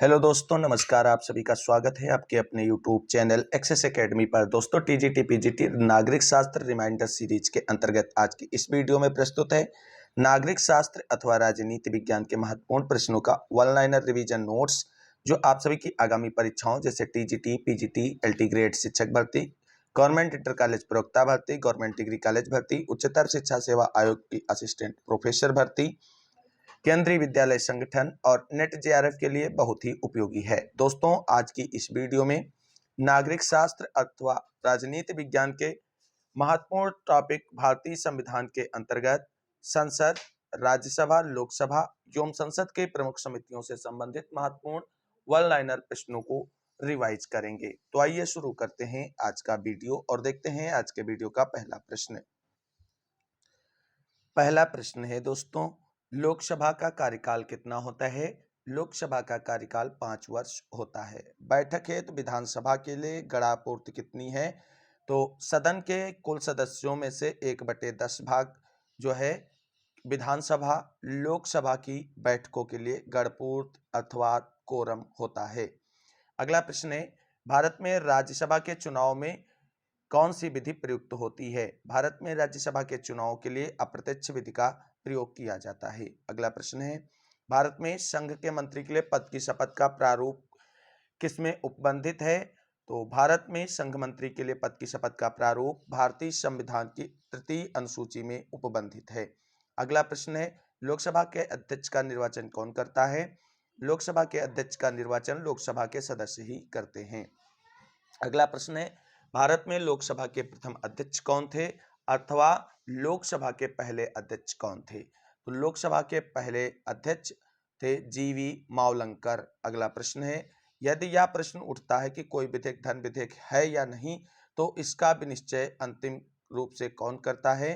Hello दोस्तों, नमस्कार। आप सभी का स्वागत है आपके अपने यूट्यूब चैनल एक्सेस एकेडमी पर। दोस्तों, टीजीटी पीजीटी नागरिक शास्त्र रिमाइंडर सीरीज के अंतर्गत आज की इस वीडियो में प्रस्तुत है नागरिक शास्त्र अथवा राजनीति विज्ञान के महत्वपूर्ण प्रश्नों का वन लाइनर रिवीजन नोट्स, जो आप सभी की आगामी परीक्षाओं जैसे टीजीटी पीजीटी एलटी ग्रेड शिक्षक भर्ती, गवर्नमेंट इंटर कॉलेज प्रवक्ता भर्ती, गवर्नमेंट डिग्री कॉलेज भर्ती, उच्चतर शिक्षा सेवा आयोग की असिस्टेंट प्रोफेसर भर्ती, केंद्रीय विद्यालय संगठन और नेट जेआरएफ के लिए बहुत ही उपयोगी है। दोस्तों, आज की इस वीडियो में नागरिक शास्त्र अथवा राजनीति विज्ञान के महत्वपूर्ण टॉपिक भारतीय संविधान के अंतर्गत संसद, राज्यसभा, लोकसभा एवं संसद के प्रमुख समितियों से संबंधित महत्वपूर्ण वन लाइनर प्रश्नों को रिवाइज करेंगे। तो आइए शुरू करते हैं आज का वीडियो और देखते हैं आज के वीडियो का पहला प्रश्न। पहला प्रश्न है दोस्तों, लोकसभा का कार्यकाल कितना होता है? लोकसभा का कार्यकाल 5 वर्ष होता है। बैठक हेतु विधानसभा के लिए गणापूर्ति कितनी है? तो सदन के कुल सदस्यों में से 1/10 भाग जो है विधानसभा लोकसभा की बैठकों के लिए गणपूर्त अथवा कोरम होता है। अगला प्रश्न है, भारत में राज्यसभा के चुनाव में कौन सी विधि प्रयुक्त होती है? भारत में राज्यसभा के चुनाव के लिए अप्रत्यक्ष विधि का प्रयोग किया जाता है। अगला प्रश्न है, भारत में संघ के मंत्री के लिए पद की शपथ का प्रारूप किसमें उपबंधित है? तो भारत में संघ मंत्री के लिए पद की शपथ का प्रारूप भारतीय संविधान की 3य अनुसूची में उपबंधित है। अगला प्रश्न है, लोकसभा के अध्यक्ष का निर्वाचन कौन करता है? लोकसभा के अध्यक्ष का निर्वाचन लोकसभा के सदस्य ही करते हैं। अगला प्रश्न है, भारत में लोकसभा के प्रथम अध्यक्ष कौन थे अथवा लोकसभा के पहले अध्यक्ष कौन थे? तो लोकसभा के पहले अध्यक्ष थे जीवी मावलंकर। अगला प्रश्न है, यदि यह प्रश्न उठता है कि कोई विधेयक धन विधेयक है या नहीं, तो इसका विनिश्चय अंतिम रूप से कौन करता है?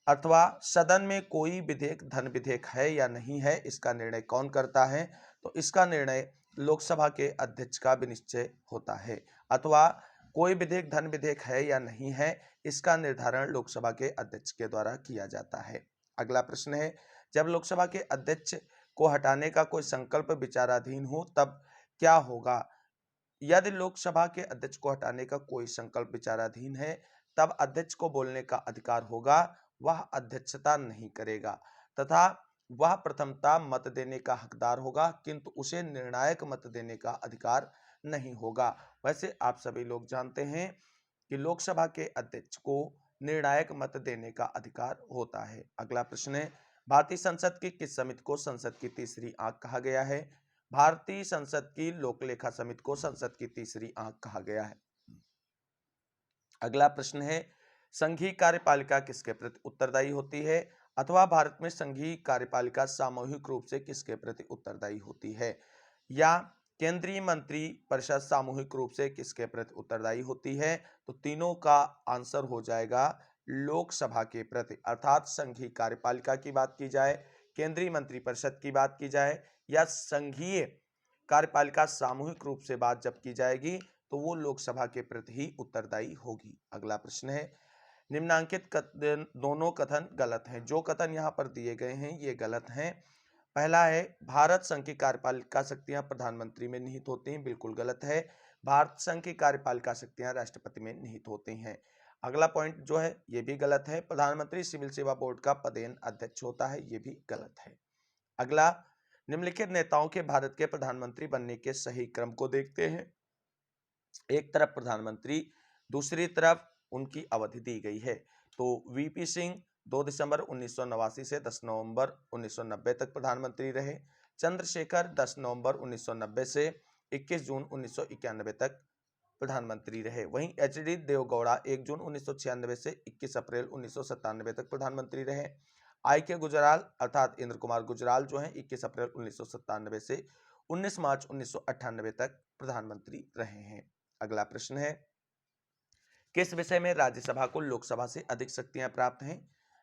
अथवा सदन में कोई विधेयक धन विधेयक है या नहीं है, इसका निर्णय कौन करता है? तो इसका निर्णय लोकसभा के अध्यक्ष का विनिश्चय होता है। अथवा कोई विधेयक धन विधेयक है या नहीं है, इसका निर्धारण लोकसभा के अध्यक्ष के द्वारा किया जाता है। अगला प्रश्न है, जब लोकसभा के अध्यक्ष को हटाने का कोई संकल्प विचाराधीन हो तब क्या होगा? यदि लोकसभा के अध्यक्ष को हटाने का कोई संकल्प विचाराधीन है, तब अध्यक्ष को बोलने का अधिकार होगा, वह अध्यक्षता नहीं करेगा तथा वह प्रथमता मत देने का हकदार होगा, किंतु उसे निर्णायक मत देने का अधिकार नहीं होगा। वैसे आप सभी लोग जानते हैं कि लोकसभा के अध्यक्ष को निर्णायक मत देने का अधिकार होता है। अगला प्रश्न है, भारतीय संसद की किस समिति को संसद की तीसरी आंख कहा गया है? भारतीय संसद की लोकलेखा समिति को संसद की तीसरी आंख कहा गया है। अगला प्रश्न है, संघीय कार्यपालिका किसके प्रति उत्तरदायी होती है? अथवा भारत में संघीय कार्यपालिका सामूहिक रूप से किसके प्रति उत्तरदायी होती है? या केंद्रीय मंत्री परिषद सामूहिक रूप से किसके प्रति उत्तरदायी होती है? तो तीनों का आंसर हो जाएगा लोकसभा के प्रति। अर्थात संघीय कार्यपालिका की बात की जाए, केंद्रीय मंत्री परिषद की बात की जाए या संघीय कार्यपालिका सामूहिक रूप से बात जब की जाएगी तो वो लोकसभा के प्रति ही उत्तरदायी होगी। अगला प्रश्न है, निम्नांकित दोनों कथन गलत हैं। जो कथन यहाँ पर दिए गए हैं ये गलत हैं। पहला है, भारत संघ की कार्यपालिका शक्तियां प्रधानमंत्री में निहित होती हैं। बिल्कुल गलत है। भारत संघ की कार्यपालिका शक्तियां राष्ट्रपति में निहित होती हैं। अगला पॉइंट जो है ये भी गलत है। प्रधानमंत्री सिविल सेवा बोर्ड का पदेन अध्यक्ष होता है, ये भी गलत है। अगला, निम्नलिखित नेताओं के भारत के प्रधानमंत्री बनने के सही क्रम को देखते हैं। एक तरफ प्रधानमंत्री, दूसरी तरफ उनकी अवधि दी गई है। तो वीपी सिंह 2 दिसंबर 1989 से 10 नवंबर 1990 तक प्रधानमंत्री रहे। चंद्रशेखर 10 नवंबर 1990 से 21 जून 1991 तक प्रधानमंत्री रहे। वहीं एचडी देवगौड़ा 1 जून 1996 से 21 अप्रैल 1997 तक प्रधानमंत्री रहे। आई के गुजराल अर्थात इंद्र कुमार गुजराल जो है 21 अप्रैल 1997 से 19 मार्च 1998 तक प्रधानमंत्री रहे हैं। अगला प्रश्न है, किस विषय में राज्यसभा को लोकसभा से अधिक शक्तियां प्राप्त हैं?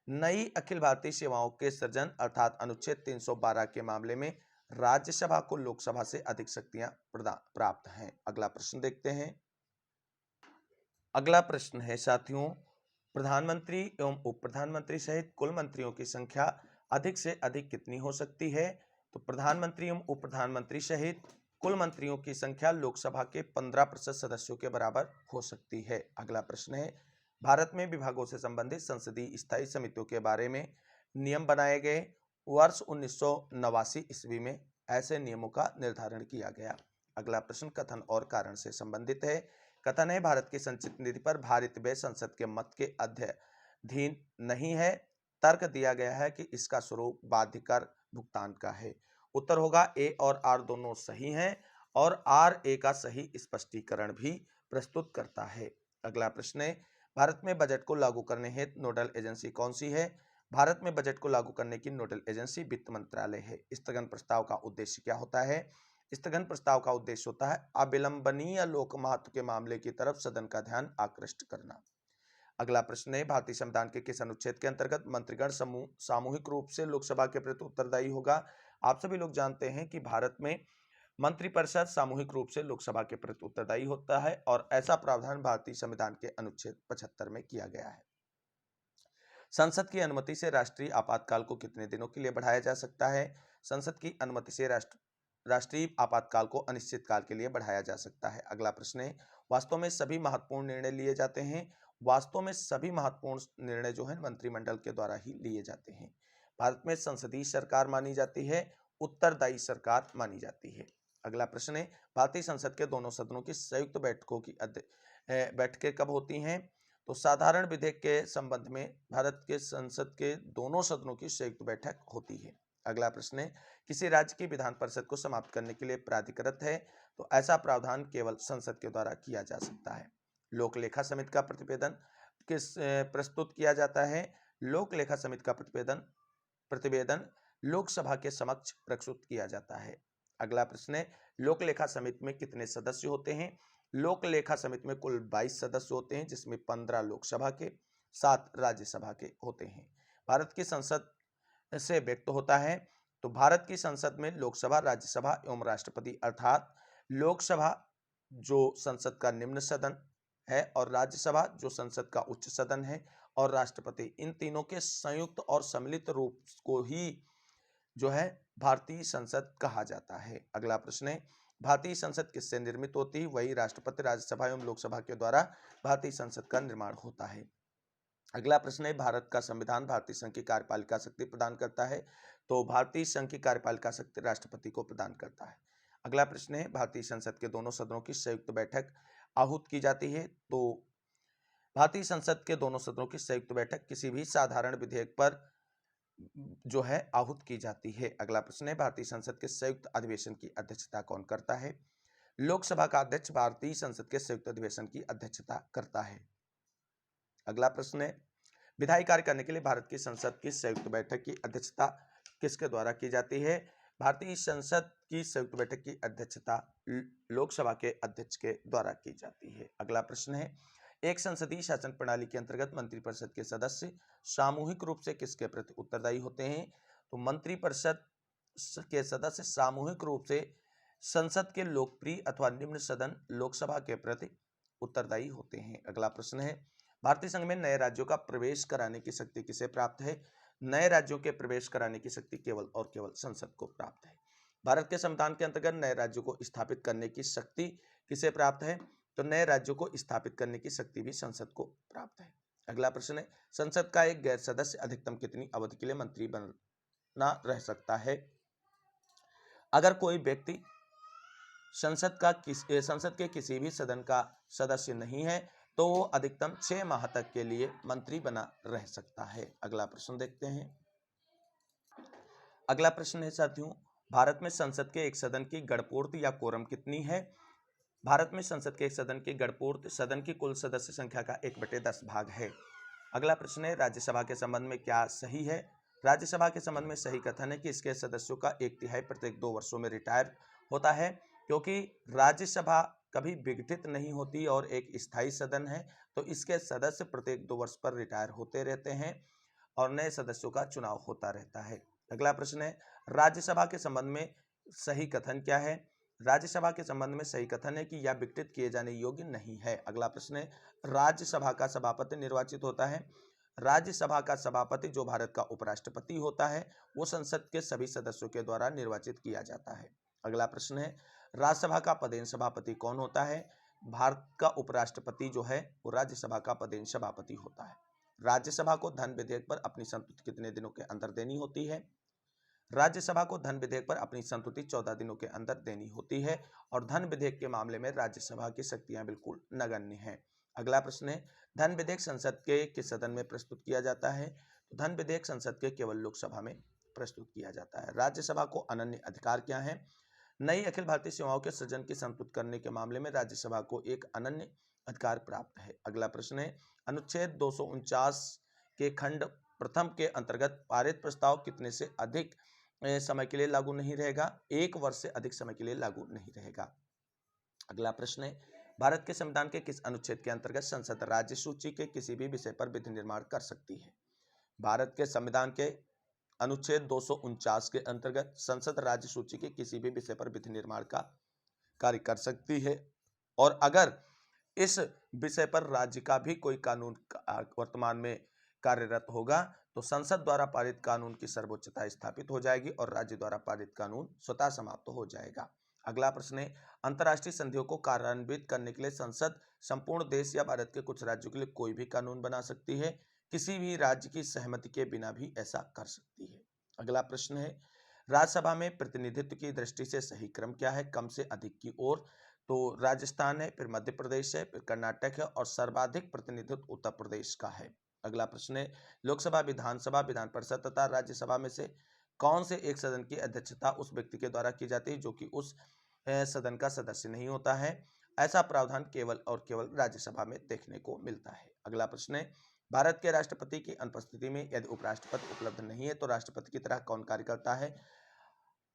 नई अखिल भारतीय सेवाओं के सृजन अर्थात अनुच्छेद 312 के मामले में राज्यसभा को लोकसभा से अधिक शक्तियां प्राप्त हैं। अगला प्रश्न देखते हैं। अगला प्रश्न है साथियों, प्रधानमंत्री एवं उप प्रधानमंत्री सहित कुल मंत्रियों की संख्या अधिक से अधिक कितनी हो सकती है? तो प्रधानमंत्री एवं उप प्रधानमंत्री सहित कुल मंत्रियों की संख्या लोकसभा के 15% सदस्यों के बराबर हो सकती है। अगला प्रश्न है, भारत में विभागों से संबंधित संसदीय स्थायी समितियों के बारे में नियम बनाए गए। वर्ष 1989 ईस्वी में ऐसे नियमों का निर्धारण किया गया। अगला प्रश्न कथन और कारण से संबंधित है। कथन है, भारत की संचित निधि पर भारत व्यय संसद के मत के अधीन नहीं है। तर्क दिया गया है कि इसका स्वरूप बाध्य कर भुगतान का है। उत्तर होगा ए और आर दोनों सही हैं और आर ए का सही स्पष्टीकरण भी प्रस्तुत करता है। अगला प्रश्न है, भारत में बजट को लागू करने हेतु नोडल एजेंसी कौन सी है? भारत में बजट को लागू करने की नोडल एजेंसी वित्त मंत्रालय है। स्थगन प्रस्ताव का उद्देश्य क्या होता है? स्थगन प्रस्ताव का उद्देश्य होता है अविलंबनीय लोक महत्व के मामले की तरफ सदन का ध्यान आकृष्ट करना। अगला प्रश्न है, भारतीय संविधान के किस अनुच्छेद के अंतर्गत मंत्रीगण सामूहिक रूप से लोकसभा के प्रति उत्तरदायी होगा? आप सभी लोग जानते हैं कि भारत में मंत्रिपरिषद सामूहिक रूप से लोकसभा के प्रति उत्तरदायी होता है और ऐसा प्रावधान भारतीय संविधान के अनुच्छेद 75 में किया गया है। संसद की अनुमति से राष्ट्रीय आपातकाल को कितने दिनों के लिए बढ़ाया जा सकता है? संसद की अनुमति से राष्ट्रीय आपातकाल को अनिश्चित काल के लिए बढ़ाया जा सकता है। अगला प्रश्न है, वास्तव में सभी महत्वपूर्ण निर्णय लिए जाते हैं? वास्तव में सभी महत्वपूर्ण निर्णय जो है मंत्रिमंडल के द्वारा ही लिए जाते हैं। भारत में संसदीय सरकार मानी जाती है, उत्तरदायी सरकार मानी जाती है। अगला प्रश्न है, भारतीय संसद के दोनों सदनों की संयुक्त बैठकों की बैठकें कब होती हैं? तो साधारण विधेयक के संबंध में भारत के संसद के दोनों सदनों की संयुक्त बैठक होती है। अगला प्रश्न है, किसी राज्य की विधान परिषद को समाप्त करने के लिए प्राधिकृत है? तो ऐसा प्रावधान केवल संसद के द्वारा किया जा सकता है। लोक लेखा समिति का प्रतिवेदन प्रस्तुत किया जाता है? लोक लेखा समिति का प्रतिवेदन लोकसभा के समक्ष प्रस्तुत किया जाता है। अगला प्रश्न है, लोक लेखा समिति में कितने सदस्य होते हैं? लोक लेखा समिति में कुल 22 सदस्य होते हैं, जिसमें 15 लोकसभा के 7 राज्यसभा के होते हैं। भारत की संसद से व्यक्त होता है? तो भारत की संसद में लोकसभा, राज्यसभा एवं राष्ट्रपति अर्थात लोकसभा जो संसद का निम्न सदन है और राज्यसभा जो संसद का उच्च सदन है और राष्ट्रपति, इन तीनों के संयुक्त और सम्मिलित रूप को ही जो है भारतीय संसद कहा जाता है। अगला प्रश्न है, भारतीय संसद किससे निर्मित होती है? वही राष्ट्रपति, राज्यसभा एवं लोकसभा के द्वारा भारतीय संसद का निर्माण होता है। अगला प्रश्न है, भारत का संविधान भारतीय संघ की कार्यपालिका शक्ति प्रदान करता है? तो भारतीय संघ की कार्यपालिका शक्ति राष्ट्रपति को प्रदान करता है। अगला प्रश्न है, भारतीय संसद के दोनों सदनों की संयुक्त बैठक आहूत की जाती है? तो भारतीय संसद के दोनों सदनों की संयुक्त बैठक किसी भी साधारण विधेयक पर जो है आहूत की जाती है। अगला प्रश्न है, भारतीय संसद के संयुक्त अधिवेशन की अध्यक्षता कौन करता है? लोकसभा का अध्यक्ष भारतीय संसद के संयुक्त अधिवेशन की अध्यक्षता करता है। अगला प्रश्न है, विधायी कार्य करने के लिए भारत की संसद की संयुक्त बैठक की अध्यक्षता किसके द्वारा की जाती है? भारतीय संसद की संयुक्त बैठक की अध्यक्षता लोकसभा के अध्यक्ष के द्वारा की जाती है। अगला प्रश्न है, एक संसदीय शासन प्रणाली के अंतर्गत मंत्रिपरिषद के सदस्य सामूहिक रूप से किसके प्रति उत्तरदायी होते हैं? तो मंत्रिपरिषद के सदस्य सामूहिक रूप से संसद के लोकप्रिय अथवा निम्न सदन लोकसभा के प्रति उत्तरदायी होते हैं। अगला प्रश्न है, भारतीय संघ में नए राज्यों का प्रवेश कराने की शक्ति किसे प्राप्त है? नए राज्यों के प्रवेश कराने की शक्ति केवल और केवल संसद को प्राप्त है। भारत के संविधान के अंतर्गत नए राज्यों को स्थापित करने की शक्ति किसे प्राप्त है? तो नए राज्यों को स्थापित करने की शक्ति भी संसद को प्राप्त है। अगला प्रश्न है, संसद का एक गैर सदस्य अधिकतम कितनी अवधि के लिए मंत्री बना रह सकता है? अगर कोई व्यक्ति संसद के किसी भी सदन का सदस्य नहीं है तो वो अधिकतम 6 माह तक के लिए मंत्री बना रह सकता है। अगला प्रश्न देखते हैं। अगला प्रश्न है साथियों, भारत में संसद के एक सदन की गणपूर्ति या कोरम कितनी है? भारत में संसद के एक सदन की गणपूर्ति सदन की कुल सदस्य संख्या का 1/10 भाग है। अगला प्रश्न है, राज्यसभा के संबंध में क्या सही है? राज्यसभा के संबंध में सही कथन है कि इसके सदस्यों का 1/3 प्रत्येक 2 वर्षों में रिटायर होता है, क्योंकि राज्यसभा कभी विघटित नहीं होती और एक स्थायी सदन है, तो इसके सदस्य प्रत्येक 2 वर्ष पर रिटायर होते रहते हैं और नए सदस्यों का चुनाव होता रहता है। अगला प्रश्न है, राज्यसभा के संबंध में सही कथन क्या है? राज्यसभा के संबंध में सही कथन है कि यह विघटित किए जाने योग्य नहीं है। अगला प्रश्न है, राज्यसभा का सभापति निर्वाचित होता है? राज्यसभा का सभापति जो भारत का उपराष्ट्रपति होता है वो संसद के सभी सदस्यों के द्वारा निर्वाचित किया जाता है। अगला प्रश्न है, राज्यसभा का पदेन सभापति कौन होता है? भारत का उपराष्ट्रपति जो है वो राज्यसभा का पदेन सभापति होता है। राज्यसभा को धन विधेयक पर अपनी संस्तुति कितने दिनों के अंदर देनी होती है? राज्यसभा को धन विधेयक पर अपनी संस्तुति 14 दिनों के अंदर देनी होती है और धन विधेयक के मामले में राज्यसभा की शक्तियां बिल्कुल नगण्य हैं। अगला प्रश्न है, धन विधेयक संसद के किस सदन में प्रस्तुत किया जाता है? तो धन विधेयक संसद के केवल लोकसभा में प्रस्तुत किया जाता है। राज्यसभा को अनन्य अधिकार क्या है? नई अखिल भारतीय सेवाओं के सृजन की संस्तुत करने के मामले में राज्यसभा को एक अनन्य अधिकार प्राप्त है। अगला प्रश्न है, अनुच्छेद 249 के खंड प्रथम के अंतर्गत पारित प्रस्ताव कितने से अधिक समय के लिए लागू नहीं रहेगा? 1 वर्ष से अधिक समय के लिए लागू नहीं रहेगा। अगला प्रश्न है, भारत के संविधान के किस अनुच्छेद के अंतर्गत संसद राज्य सूची के किसी भी विषय पर विधि निर्माण कर सकती है? भारत के संविधान के अनुच्छेद 249 के अंतर्गत संसद राज्य सूची के किसी भी विषय पर विधि निर्माण का कार्य कर सकती है और अगर इस विषय पर राज्य का भी कोई कानून वर्तमान में कार्यरत होगा तो संसद द्वारा पारित कानून की सर्वोच्चता स्थापित हो जाएगी और राज्य द्वारा पारित कानून स्वतः समाप्त हो जाएगा। अगला प्रश्न है, अंतर्राष्ट्रीय संधियों को कार्यान्वित करने के लिए संसद संपूर्ण देश या भारत के कुछ राज्यों के लिए कोई भी कानून बना सकती है, किसी भी राज्य की सहमति के बिना भी ऐसा कर सकती है। अगला प्रश्न है, राज्यसभा में प्रतिनिधित्व की दृष्टि से सही क्रम क्या है, कम से अधिक की ओर? तो राजस्थान है, फिर मध्य प्रदेश है, फिर कर्नाटक है और सर्वाधिक प्रतिनिधित्व उत्तर प्रदेश का है। अगला प्रश्न है, लोकसभा, विधानसभा, विधान परिषद तथा राज्यसभा में से कौन से एक सदन की अध्यक्षता उस व्यक्ति के द्वारा की जाती है जो कि उस सदन का सदस्य नहीं होता है? ऐसा प्रावधान केवल और केवल राज्यसभा में देखने को मिलता है। अगला प्रश्न है, भारत के राष्ट्रपति की अनुपस्थिति में यदि उपराष्ट्रपति उपलब्ध नहीं है तो राष्ट्रपति की तरह कौन कार्य करता है?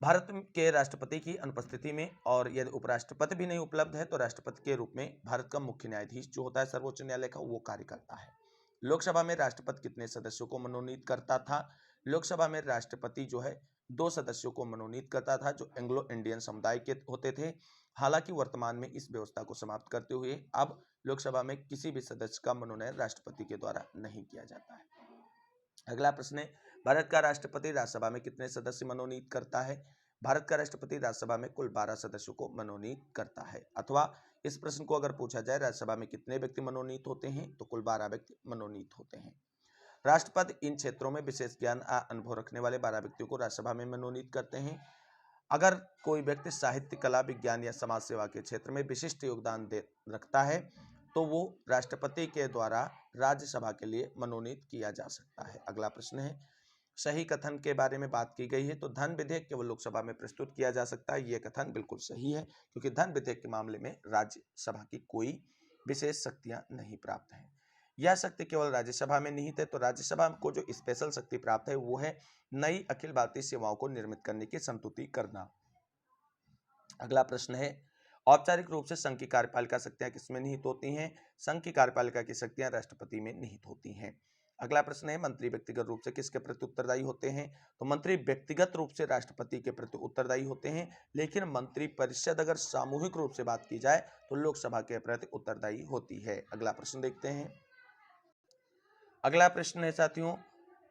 भारत के राष्ट्रपति की अनुपस्थिति में और यदि उपराष्ट्रपति भी नहीं उपलब्ध है तो राष्ट्रपति के रूप में भारत का मुख्य न्यायाधीश जो होता है सर्वोच्च न्यायालय का, वो कार्य करता है। लोकसभा में राष्ट्रपति कितने सदस्यों को मनोनीत करता था? लोकसभा में राष्ट्रपति जो है 2 सदस्यों को मनोनीत करता था जो एंग्लो इंडियन समुदाय के होते थे। हालांकि वर्तमान में इस व्यवस्था को समाप्त करते हुए अब लोकसभा में किसी भी सदस्य का मनोनयन राष्ट्रपति के द्वारा नहीं किया जाता है। अगला प्रश्न है, भारत का राष्ट्रपति राज्यसभा में कितने सदस्य मनोनीत करता है? भारत का राष्ट्रपति राज्यसभा में कुल 12 सदस्यों को मनोनीत करता है। अथवा इस प्रश्न को अगर पूछा जाए राज्यसभा में कितने व्यक्ति मनोनीत होते हैं तो कुल 12 व्यक्ति मनोनीत होते हैं। राष्ट्रपति इन क्षेत्रों में विशेष ज्ञान अनुभव रखने वाले 12 व्यक्तियों को राज्यसभा में मनोनीत करते हैं। अगर कोई व्यक्ति साहित्य, कला, विज्ञान या समाज सेवा के क्षेत्र में विशिष्ट योगदान दे रखता है तो वो राष्ट्रपति के द्वारा राज्यसभा के लिए मनोनीत किया जा सकता है। अगला प्रश्न है, सही कथन के बारे में बात की गई है तो धन विधेयक केवल लोकसभा में प्रस्तुत किया जा सकता है। यह कथन बिल्कुल सही है क्योंकि धन विधेयक के मामले में राज्यसभा की कोई विशेष शक्तियां नहीं प्राप्त है। यह शक्ति केवल राज्यसभा में निहित है। तो राज्यसभा को जो स्पेशल शक्ति प्राप्त है वो है नई अखिल भारतीय सेवाओं को निर्मित करने की संस्तुति करना। अगला प्रश्न है, औपचारिक रूप से संघ की कार्यपालिका शक्तियां किसमें निहित होती हैं? संघ की कार्यपालिका की शक्तियां राष्ट्रपति में निहित होती हैं। अगला प्रश्न है, मंत्री व्यक्तिगत रूप से किसके प्रति उत्तरदायी होते हैं? तो मंत्री व्यक्तिगत रूप से राष्ट्रपति के प्रति उत्तरदायी होते हैं, लेकिन मंत्री परिषद अगर सामूहिक रूप से बात की जाए तो लोकसभा के प्रति उत्तरदायी होती है। अगला प्रश्न देखते हैं। अगला प्रश्न है साथियों,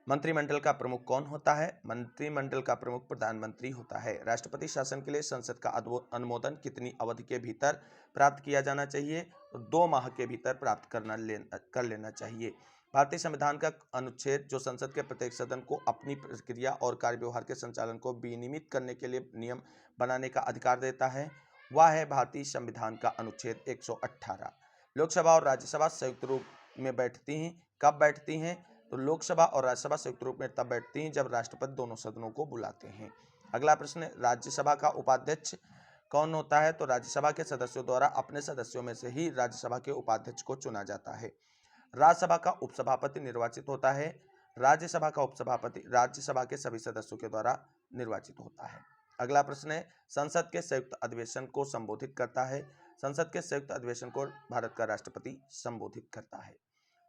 मंत्रिमंडल का प्रमुख कौन होता है? मंत्रिमंडल का प्रमुख प्रधानमंत्री होता है। राष्ट्रपति शासन के लिए संसद का अनुमोदन कितनी अवधि के भीतर प्राप्त किया जाना चाहिए? तो 2 माह के भीतर प्राप्त कर लेना चाहिए। भारतीय संविधान का अनुच्छेद जो संसद के प्रत्येक सदन को अपनी प्रक्रिया और कार्य व्यवहार के संचालन को विनियमित करने के लिए नियम बनाने का अधिकार देता है वह है भारतीय संविधान का अनुच्छेद 118। लोकसभा और राज्यसभा संयुक्त रूप में बैठती हैं। कब बैठती हैं? तो लोकसभा और राज्यसभा संयुक्त रूप में तब बैठती हैं जब राष्ट्रपति दोनों सदनों को बुलाते हैं। अगला प्रश्न, राज्यसभा का उपाध्यक्ष कौन होता है? तो राज्यसभा के सदस्यों द्वारा अपने सदस्यों में से ही राज्यसभा के उपाध्यक्ष को चुना जाता है। राज्यसभा का उपसभापति निर्वाचित होता है। राज्यसभा का उपसभापति राज्यसभा के सभी सदस्यों के द्वारा निर्वाचित होता है। अगला प्रश्न है, संसद के संयुक्त अधिवेशन को संबोधित करता है। संसद के संयुक्त अधिवेशन को भारत का राष्ट्रपति संबोधित करता है।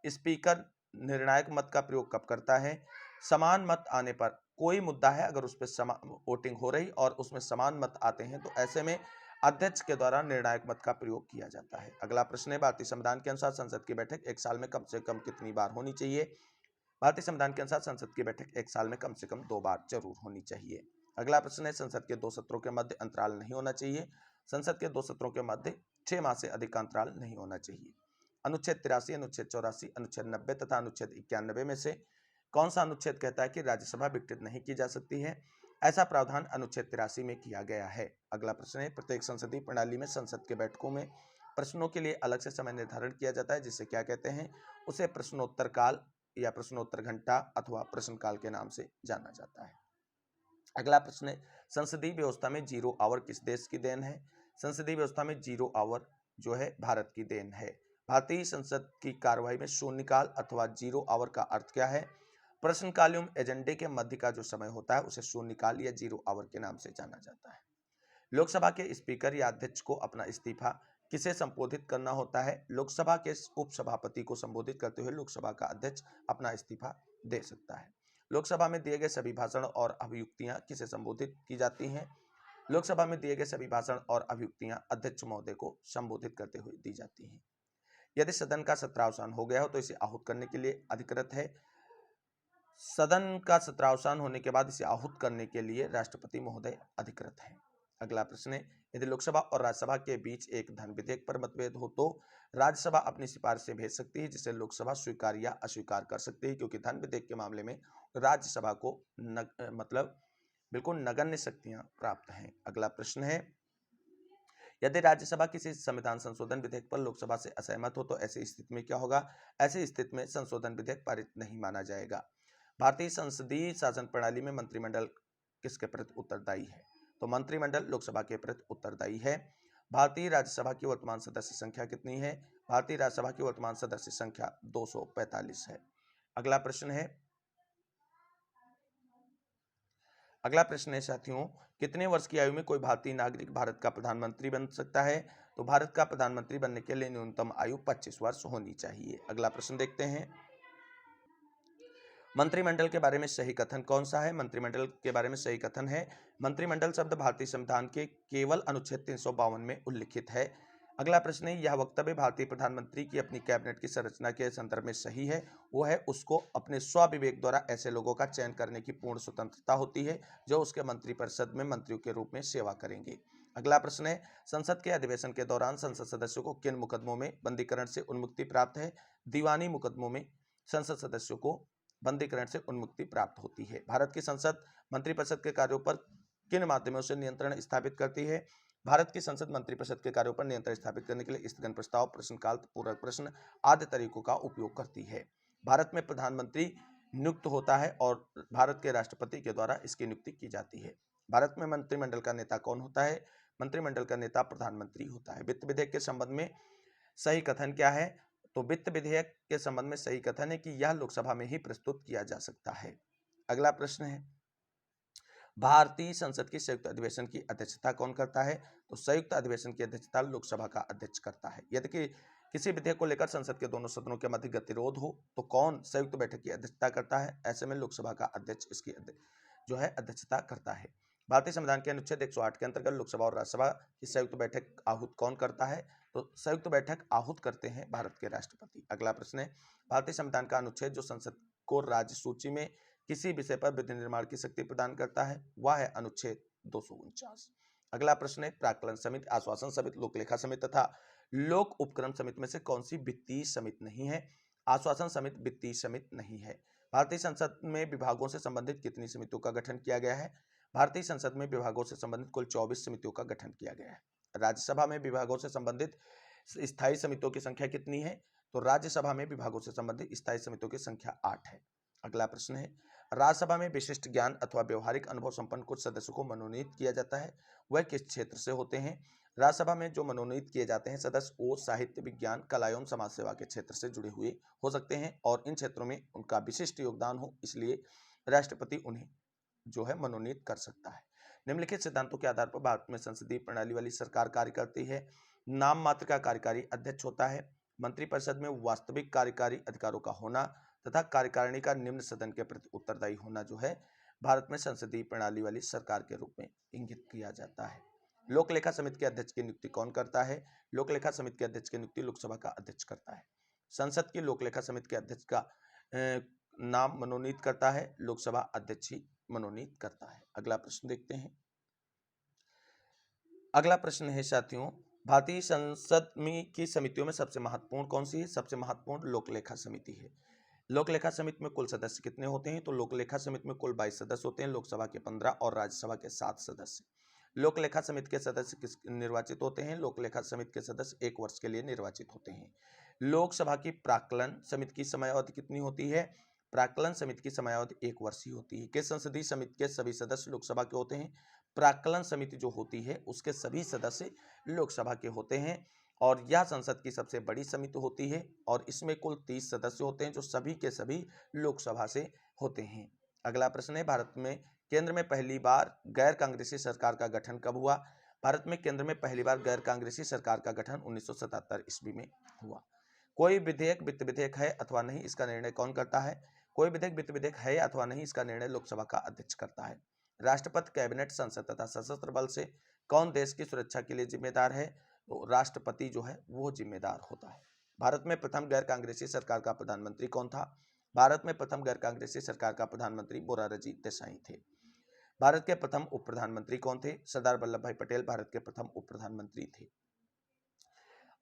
स्पीकर निर्णायक मत का प्रयोग कब करता है? समान मत आने पर, कोई मुद्दा है अगर उस पर वोटिंग हो रही और उसमें समान मत आते हैं तो ऐसे में अध्यक्ष के द्वारा निर्णायक मत का प्रयोग किया जाता है। अगला प्रश्न है, भारतीय संविधान के अनुसार संसद की बैठक एक साल में कम से कम कितनी बार होनी चाहिए? भारतीय संविधान के अनुसार संसद की बैठक एक साल में कम से कम 2 बार जरूर होनी चाहिए। अगला प्रश्न है, संसद के 2 सत्रों के मध्य अंतराल नहीं होना चाहिए। संसद के 2 सत्रों के मध्य 6 माह से अधिक का अंतराल नहीं होना चाहिए। अनुच्छेद 83, अनुच्छेद 84, अनुच्छेद 90 तथा अनुच्छेद 91 में से कौन सा अनुच्छेद कहता है कि राज्यसभा विघटित नहीं की जा सकती है? ऐसा प्रावधान अनुच्छेद 83 में किया गया है। अगला प्रश्न है, प्रत्येक संसदीय प्रणाली में संसद के बैठकों में प्रश्नों के लिए अलग से समय निर्धारण किया जाता है, जिसे क्या कहते हैं? उसे प्रश्नोत्तर काल या प्रश्नोत्तर घंटा अथवा प्रश्नकाल के नाम से जाना जाता है। अगला प्रश्न है, संसदीय व्यवस्था में जीरो आवर किस देश की देन है? संसदीय व्यवस्था में जीरो आवर जो है भारत की देन है। भारतीय संसद की कार्यवाही में शून्यकाल अथवा जीरो आवर का अर्थ क्या है? प्रश्नकाल एजेंडे के मध्य का जो समय होता है उसे शून्यकाल या जीरो आवर के नाम से जाना जाता है। लोकसभा के स्पीकर या अध्यक्ष को अपना इस्तीफा किसे संबोधित करना होता है? लोकसभा के उपसभापति को संबोधित करते हुए लोकसभा का अध्यक्ष अपना इस्तीफा दे सकता है। लोकसभा में दिए गए सभी भाषण और अभियुक्तियां किसे संबोधित की जाती हैं? लोकसभा में दिए गए सभी भाषण और अभियुक्तियां अध्यक्ष महोदय को संबोधित करते हुए दी जाती हैं। यदि सदन का सत्रावसान हो गया हो तो इसे आहूत करने के लिए अधिकृत है। सदन का सत्रावसान होने के बाद इसे आहूत करने के लिए राष्ट्रपति महोदय अधिकृत है। अगला प्रश्न है, यदि लोकसभा और राज्यसभा के बीच एक धन विधेयक पर मतभेद हो तो राज्यसभा अपनी सिफारिशें भेज सकती है, जिसे लोकसभा स्वीकार या अस्वीकार कर सकती है, क्योंकि धन विधेयक के मामले में राज्यसभा को बिल्कुल नगण्य शक्तियां प्राप्त हैं। अगला प्रश्न है, यदि राज्यसभा किसी संविधान संशोधन विधेयक पर लोकसभा से असहमत हो तो ऐसी स्थिति में क्या होगा? ऐसी स्थिति में संशोधन विधेयक पारित नहीं माना जाएगा। भारतीय संसदीय शासन प्रणाली में मंत्रिमंडल किसके प्रति उत्तरदायी है? तो मंत्रिमंडल लोकसभा के प्रति उत्तरदायी है। भारतीय राज्यसभा की वर्तमान सदस्य संख्या कितनी है? भारतीय राज्यसभा की वर्तमान सदस्य संख्या 245 है। अगला प्रश्न है साथियों, कितने वर्ष की आयु में कोई भारतीय नागरिक भारत का प्रधानमंत्री बन सकता है? तो भारत का प्रधानमंत्री बनने के लिए न्यूनतम आयु 25 वर्ष होनी चाहिए। अगला प्रश्न देखते हैं, मंत्रिमंडल के बारे में सही कथन कौन सा है? मंत्रिमंडल के बारे में सही कथन है, मंत्रिमंडल शब्द भारतीय संविधान के केवल अनुच्छेद 352 में उल्लिखित है। अगला प्रश्न है, यह वक्तव्य भारतीय प्रधानमंत्री की अपनी कैबिनेट की संरचना के संदर्भ में सही है? वो है, उसको अपने स्वविवेक द्वारा ऐसे लोगों का चयन करने की पूर्ण स्वतंत्रता होती है जो उसके मंत्रिपरिषद में मंत्रियों के रूप में सेवा करेंगे। अगला प्रश्न है, संसद के अधिवेशन के दौरान संसद सदस्यों को किन मुकदमों में बंदीकरण से उन्मुक्ति प्राप्त है? दीवानी मुकदमों में संसद सदस्यों को बंदीकरण से उन्मुक्ति प्राप्त होती है। भारत की संसद मंत्रिपरिषद के कार्यों पर किन माध्यमों से नियंत्रण स्थापित करती है? भारत की संसद मंत्रिपरिषद के कार्यों पर नियंत्रण स्थापित करने के लिए स्थगन प्रस्ताव, प्रश्नकाल, पूरक प्रश्न आदि तरीकों का उपयोग करती है। भारत में प्रधानमंत्री नियुक्त होता है और भारत के राष्ट्रपति के द्वारा इसकी नियुक्ति की जाती है। भारत में मंत्रिमंडल का नेता कौन होता है? मंत्रिमंडल का नेता प्रधानमंत्री होता है। वित्त विधेयक के संबंध में सही कथन क्या है? तो वित्त विधेयक के संबंध में सही कथन है कि यह लोकसभा में ही प्रस्तुत किया जा सकता है। अगला प्रश्न है, भारतीय संसद की संयुक्त अधिवेशन की अध्यक्षता कौन करता है? तो संयुक्त अधिवेशन की अध्यक्षता लोकसभा का अध्यक्ष करता है। यदि किसी विधेयक को लेकर संसद के दोनों सदनों के मध्य गतिरोध हो तो कौन संयुक्त बैठक की अध्यक्षता करता है? ऐसे में लोकसभा का अध्यक्ष इसकी अध्यक्षता करता है। भारतीय संविधान के अनुच्छेद 108 के अंतर्गत लोकसभा और राज्यसभा की संयुक्त बैठक आहूत कौन करता है? तो संयुक्त बैठक आहूत करते हैं भारत के राष्ट्रपति। अगला प्रश्न है, भारतीय संविधान का अनुच्छेद जो संसद को राज्य सूची में किसी विषय पर विधि निर्माण की शक्ति प्रदान करता है वह है अनुच्छेद 249। अगला प्रश्न है, प्राक्कलन समिति, आश्वासन समिति, लोकलेखा समिति तथा लोक उपक्रम समिति में से कौन सी वित्तीय समिति नहीं है? आश्वासन समिति वित्तीय समिति नहीं है। भारतीय संसद में विभागों से संबंधित कितनी समितियों का गठन किया गया है? भारतीय संसद में विभागों से संबंधित कुल 24 समितियों का गठन किया गया है। राज्यसभा में विभागों से संबंधित स्थायी समितियों की संख्या कितनी है? तो राज्यसभा में विभागों से संबंधित स्थायी समितियों की संख्या 8 है। अगला प्रश्न है, राज्यसभा में विशिष्ट ज्ञान अथवा व्यवहारिक अनुभव संपन्न कुछ सदस्यों को मनोनीत किया जाता है, वह किस क्षेत्र से होते हैं? राज्यसभा में जो मनोनीत किए जाते हैं सदस्य वो साहित्य, विज्ञान, कला एवं समाज सेवा के क्षेत्र से जुड़े हुए हो सकते हैं और इन क्षेत्रों में उनका विशिष्ट योगदान हो, इसलिए राष्ट्रपति उन्हें मनोनीत कर सकता है। निम्नलिखित सिद्धांतों के आधार पर भारत में संसदीय प्रणाली वाली सरकार कार्य करती है। नाम मात्र का कार्यकारी अध्यक्ष होता है, मंत्रिपरिषद में वास्तविक कार्यकारी अधिकारों का होना तथा कार्यकारिणी का निम्न सदन के प्रति उत्तरदायी होना भारत में संसदीय प्रणाली वाली सरकार के रूप में इंगित किया जाता है। लोकलेखा समिति के अध्यक्ष की नियुक्ति कौन करता है? लोकलेखा समिति के अध्यक्ष की नियुक्ति लोकसभा का अध्यक्ष करता है। संसद की लोकलेखा समिति के अध्यक्ष का नाम मनोनीत करता है, लोकसभा अध्यक्ष ही मनोनीत करता है। अगला प्रश्न देखते हैं, अगला प्रश्न है साथियों, भारतीय संसद में की समितियों में सबसे महत्वपूर्ण कौन सी है? सबसे महत्वपूर्ण लोक लेखा समिति है। लोक लेखा समिति में कुल सदस्य कितने होते हैं? तो लोक लेखा समिति में कुल 22 सदस्य होते हैं, लोकसभा के 15 और राज्यसभा के 7 सदस्य। लोक लेखा समिति के सदस्य किस निर्वाचित होते हैं? लोक लेखा समिति के सदस्य 1 वर्ष के लिए निर्वाचित होते हैं। लोकसभा की प्राक्कलन समिति की समयावधि कितनी होती है? प्राक्कलन समिति की समयावधि 1 वर्ष ही होती है। किस संसदीय समिति के सभी सदस्य लोकसभा के होते हैं? प्राक्कलन समिति जो होती है उसके सभी सदस्य लोकसभा के होते हैं और यह संसद की सबसे बड़ी समिति होती है और इसमें कुल 30 सदस्य होते हैं जो सभी के सभी लोकसभा से होते हैं। अगला प्रश्न है, भारत में केंद्र में पहली बार गैर कांग्रेसी सरकार का गठन कब हुआ? भारत में केंद्र में पहली बार गैर कांग्रेसी सरकार का गठन 1977 ईस्वी में हुआ। कोई विधेयक वित्त विधेयक है अथवा नहीं, इसका निर्णय कौन करता है? कोई विधेयक वित्त विधेयक है अथवा नहीं, इसका निर्णय लोकसभा का अध्यक्ष करता है। राष्ट्रपति, कैबिनेट, संसद तथा सशस्त्र बल से कौन देश की सुरक्षा के लिए जिम्मेदार है? तो राष्ट्रपति जो है वो जिम्मेदार होता है। भारत में प्रथम गैर कांग्रेसी सरकार का प्रधानमंत्री कौन था? भारत में प्रथम गैर कांग्रेसी सरकार का प्रधानमंत्री मोरारजी देसाई थे। भारत के प्रथम उप प्रधानमंत्री कौन थे? सरदार वल्लभ भाई पटेल भारत के प्रथम उप प्रधानमंत्री थे।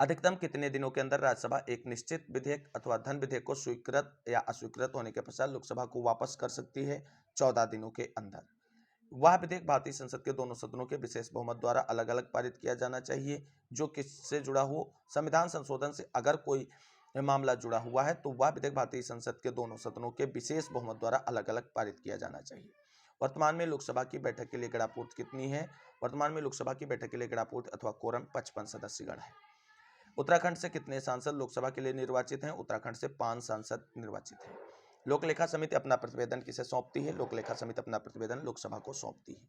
अधिकतम कितने दिनों के अंदर राज्यसभा एक निश्चित विधेयक अथवा धन विधेयक को स्वीकृत या अस्वीकृत होने के पश्चात लोकसभा को वापस कर सकती है? 14 दिनों के अंदर। वह विधेयक भारतीय संसद के दोनों सदनों के विशेष बहुमत द्वारा अलग अलग पारित किया जाना चाहिए। जो किससे जुड़ा हो? संविधान संशोधन से अगर कोई मामला जुड़ा हुआ है तो वह विधेयक भारतीय संसद के दोनों सदनों के विशेष बहुमत द्वारा अलग अलग पारित किया जाना चाहिए। वर्तमान में लोकसभा की बैठक के लिए गणापूर्ति कितनी है? वर्तमान में लोकसभा की बैठक के लिए गणापूर्ति अथवा कोरम 55 सदस्यगण है। उत्तराखंड से कितने सांसद लोकसभा के लिए निर्वाचित हैं? उत्तराखंड से 5 सांसद निर्वाचित हैं। लोक लेखा समिति अपना प्रतिवेदन किसे सौंपती है? लोक लेखा समिति अपना प्रतिवेदन लोकसभा को सौंपती है।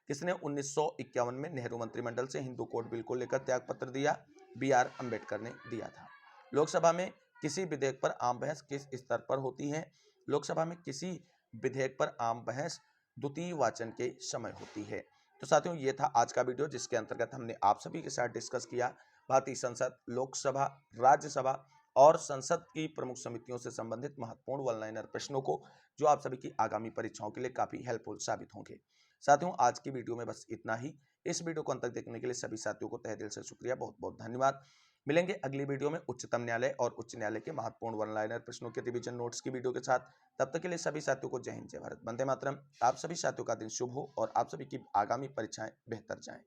किसने 1951 में नेहरू मंत्रिमंडल से हिंदू कोड बिल को लेकर त्यागपत्र दिया? बी.आर. अंबेडकर ने दिया था। लोकसभा में किसी विधेयक पर आम बहस किस स्तर पर होती है? लोकसभा में किसी विधेयक पर आम बहस द्वितीय वाचन के समय होती है। तो साथियों, ये था आज का वीडियो जिसके अंतर्गत हमने आप सभी के साथ डिस्कस किया भारतीय संसद, लोकसभा, राज्यसभा और संसद की प्रमुख समितियों से संबंधित महत्वपूर्ण वन लाइनर प्रश्नों को, जो आप सभी की आगामी परीक्षाओं के लिए काफी हेल्पफुल साबित होंगे। साथियों, आज की वीडियो में बस इतना ही। इस वीडियो को अंत तक देखने के लिए सभी साथियों को तहे दिल से शुक्रिया, बहुत बहुत धन्यवाद। मिलेंगे अगली वीडियो में उच्चतम न्यायालय और उच्च न्यायालय के महत्वपूर्ण वन लाइनर प्रश्नों के रिवीजन नोट्स की वीडियो के साथ। तब तक के लिए सभी साथियों को जय हिंद, जय भारत, वंदे मातरम। आप सभी साथियों का दिन शुभ हो और आप सभी की आगामी परीक्षाएं बेहतर जाएं।